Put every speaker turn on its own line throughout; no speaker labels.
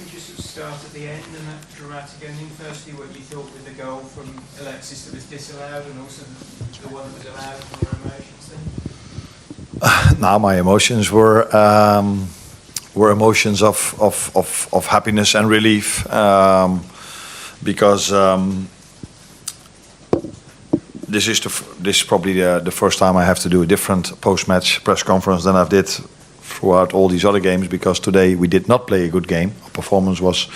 could you sort of start at the end and that dramatic ending? Firstly, what you thought with the goal from Alexis that was disallowed, and also the one that was allowed, and your emotions then?
Now my emotions were emotions of happiness and relief, because this is probably the first time I have to do a different post-match press conference than I did throughout all these other games, because today we did not play a good game. Our performance was,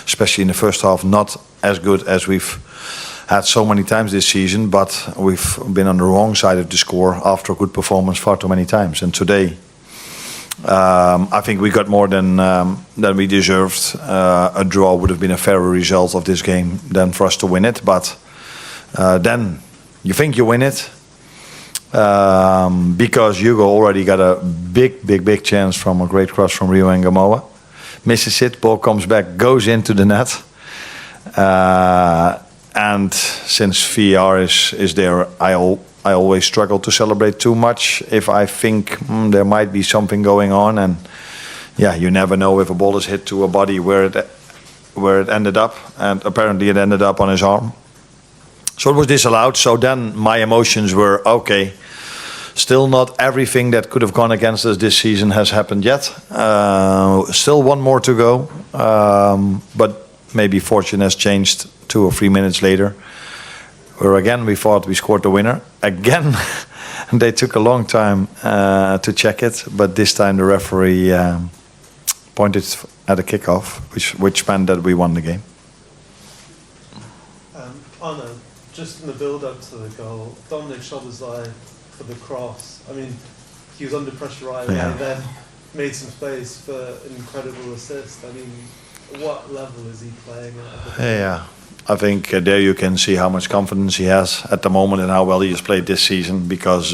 especially in the first half, not as good as we've had so many times this season, but we've been on the wrong side of the score after a good performance far too many times. And today, I think we got more than we deserved. A draw would have been a fairer result of this game than for us to win it. But then you think you win it, because Hugo already got a big chance from a great cross from Rio and Gamoa. Misses it, ball comes back, goes into the net. And since VAR is there, I always struggle to celebrate too much if I think there might be something going on. And yeah, you never know if a ball is hit to a body where it ended up, and apparently it ended up on his arm. So it was disallowed. So then my emotions were, okay, still not everything that could have gone against us this season has happened yet. Still one more to go, but maybe fortune has changed 2 or 3 minutes later, where again we thought we scored the winner. Again, they took a long time to check it, but this time the referee pointed at a kickoff, which meant that we won the game.
Arno, just in the build-up to the goal, Dominic Szoboszlai for the cross. I mean, he was under pressure right away, and then made some space for an incredible assist. I mean, what level is he playing at?
Yeah, I think there you can see how much confidence he has at the moment and how well he has played this season, because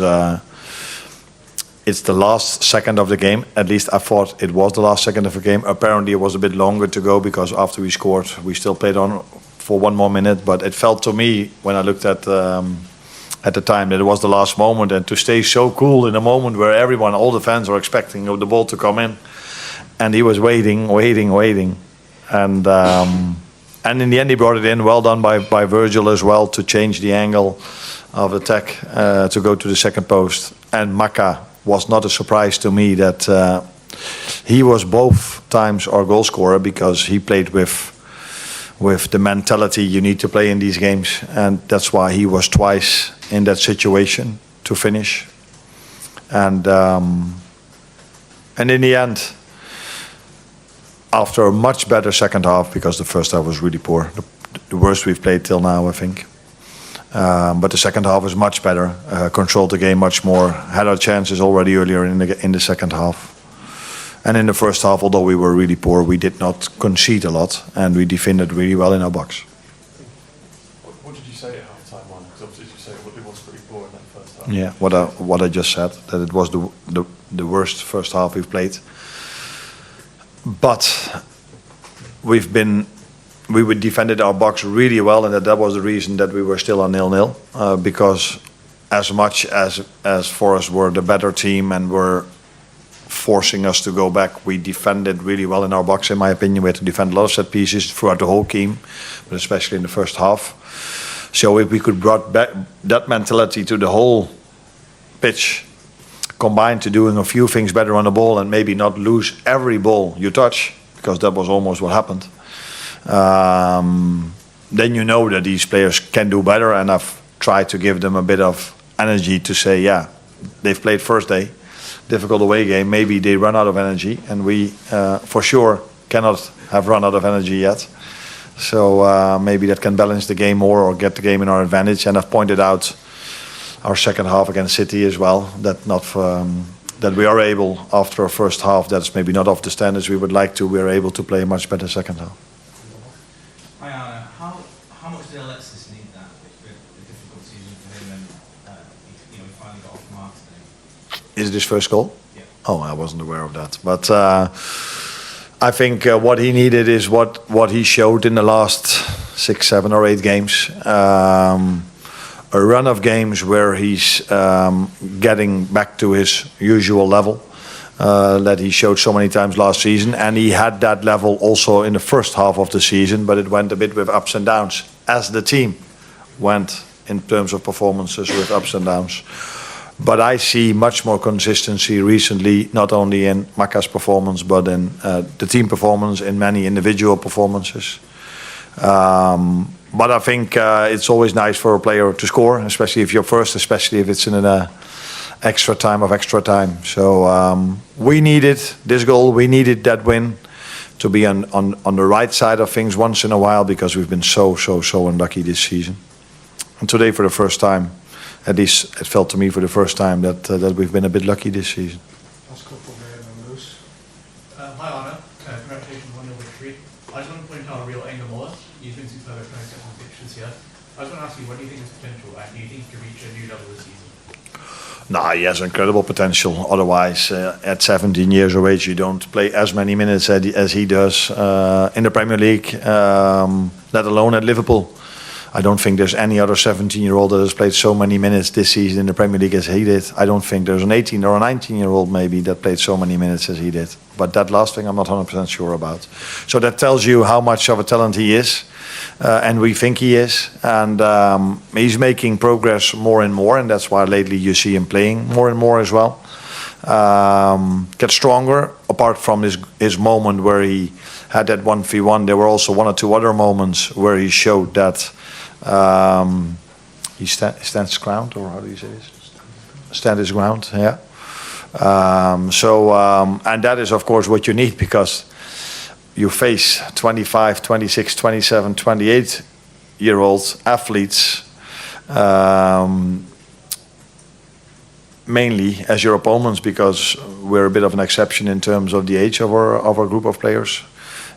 it's the last second of the game. At least I thought it was the last second of the game. Apparently it was a bit longer to go, because after we scored we still played on for 1 more minute. But it felt to me when I looked at the time that it was the last moment, and to stay so cool in a moment where everyone, all the fans are expecting the ball to come in, and he was waiting. And in the end he brought it in. Well done by Virgil as well to change the angle of attack to go to the second post. And Maka was not a surprise to me that he was both times our goal scorer, because he played with the mentality you need to play in these games, and that's why he was twice in that situation to finish. And in the end, after a much better second half, because the first half was really poor, the worst we've played till now, I think. But the second half was much better, controlled the game much more, had our chances already earlier in the second half. And in the first half, although we were really poor, we did not concede a lot, and we defended really well in our box.
What did you say at half-time, Mark? Because obviously you say it was pretty poor in that first half.
Yeah, what I just said, that it was the worst first half we've played. But we defended our box really well, and that was the reason that we were still on 0-0. Because as much as Forest were the better team and were forcing us to go back, we defended really well in our box. In my opinion, we had to defend a lot of set pieces throughout the whole game, but especially in the first half. So if we could brought back that mentality to the whole pitch, combined to doing a few things better on the ball and maybe not lose every ball you touch, because that was almost what happened, then you know that these players can do better. And I've tried to give them a bit of energy to say, yeah, they've played first day, difficult away game, maybe they run out of energy, and we for sure cannot have run out of energy yet. So maybe that can balance the game more or get the game in our advantage. And I've pointed out our second half against City as well, that we are able, after a first half that's maybe not of the standards we would like to, we are able to play a much better second half.
Hi Anna, how much did Alexis need that? The difficult season for him, and he finally got off the mark today.
Is it his first goal?
Yeah.
Oh, I wasn't aware of that. But I think what he needed is what he showed in the last 6, 7 or 8 games. A run of games where he's getting back to his usual level, that he showed so many times last season, and he had that level also in the first half of the season, but it went a bit with ups and downs, as the team went in terms of performances with ups and downs. But I see much more consistency recently, not only in Maka's performance, but in the team performance, in many individual performances. But I think it's always nice for a player to score, especially if you're first, especially if it's in an extra time. So we needed this goal, we needed that win to be on the right side of things once in a while, because we've been so unlucky this season. And today, for the first time, at least it felt to me for the first time that we've been a bit lucky this season.
Hi Arne, congratulations on your victory. I just want to point out a real anger Moller. He's been superb at trying to set some pictures here. I just want to ask you, what do you think is potential, and do you think he can reach a new level this season?
No, he has incredible potential. Otherwise, at 17 years of age, you don't play as many minutes as he does in the Premier League, let alone at Liverpool. I don't think there's any other 17-year-old that has played so many minutes this season in the Premier League as he did. I don't think there's an 18 or a 19-year-old maybe that played so many minutes as he did. But that last thing I'm not 100% sure about. So that tells you how much of a talent he is, and we think he is. And he's making progress more and more, and that's why lately you see him playing more and more as well. Get stronger. Apart from his moment where he had that 1v1, there were also one or two other moments where he showed that he stands ground, or how do you say this? Stand his ground, yeah. And that is of course what you need, because you face 25, 26, 27, 28-year-old athletes mainly as your opponents, because we're a bit of an exception in terms of the age of our group of players.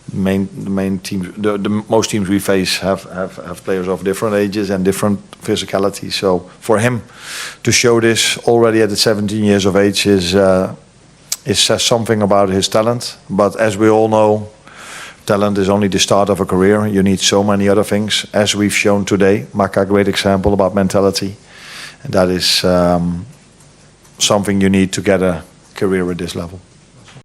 The most teams we face have players of different ages and different physicality. So for him to show this already at the 17 years of age says something about his talent. But as we all know, talent is only the start of a career. You need so many other things, as we've shown today. Maka, great example about mentality. And that is something you need to get a career at this level.